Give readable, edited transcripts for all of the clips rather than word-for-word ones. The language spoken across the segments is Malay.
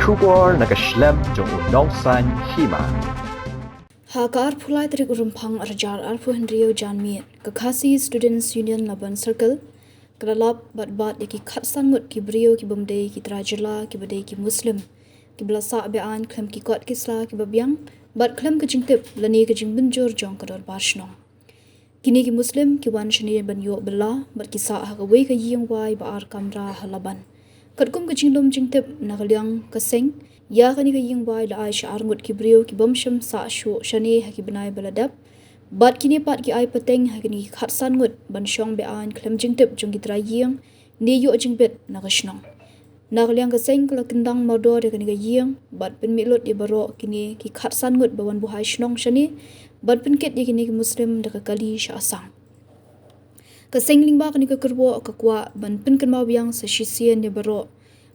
Shubor nakaslem jong unongsan Hima. Hakar pulai trik urumpang arjar arpu hendrio janmiet kakasi Students Union Laban Circle keralap bat ki khatsan ngut ki brio ki bumdei ki trajela ki badei ki Muslim ki belasa Beaiñ klem ki kot kisla ki babiang bat klem ki jingtip lani ki jingbunjur jong kador bashnong kini ki Muslim ki wan shani ban yo bela bat ki sa ha wei ka ying wai ba ar kamra halaban katkum ki jinglum jingtip nagalyang kaseng ya kani ka ying wai la Aisha arngut ki brio ki bamsham sa shu shani ha ki benai baladap bat kini pat ki ai pateng ha kini khatsan ngut ban shong Beaiñ klem jingtip jong ki tra ying ni yo jingbet nagashnong nagalyang kaseng kala kendang modor de kani ka ying bat pen milot di baro kini ki khatsan ngut bawan buhai shnong shani bat pen ket di kini ki Muslim de ka kali sha asang kaseng lingba kani ka kerwo ka kwa ban pen kan mau biang sa shisien de baro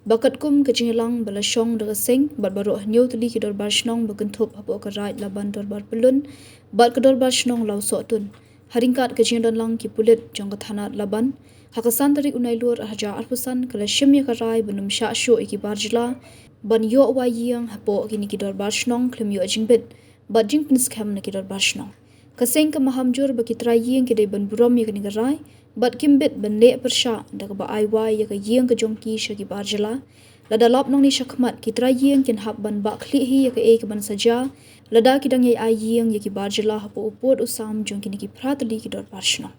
bakat kum ke jingelang bala shong de kaseng bat baro nyau tuli ki dor barshnong bagenthop hapo ka right Laban dor bar pelun bat ka dor barshnong lau so tun haringkat ke jingdon lang ki pulit jong ka thanat Laban hakasan tari unai lur haja arpusan kala shimya ka rai banum sha sho iki barjla ban yo wa yang hapo kini ki dor barshnong klem yo jingbet bat jing pins kham na ki dor barshnong kaseng ka mahamjur baki tra ying ki dei ban burom ye kini ka rai bat kimbet ban le persha da ka ba ai wai ya ka ying ka jong ki sha ki barjla la dalap nong ni shakmat ki tra ying kin hab ban ba khli hi ya ka e ka ban saja lada ki dang ye ai ying ya ki barjla hapo upod usam jong kini ki pratli ki dor barshnong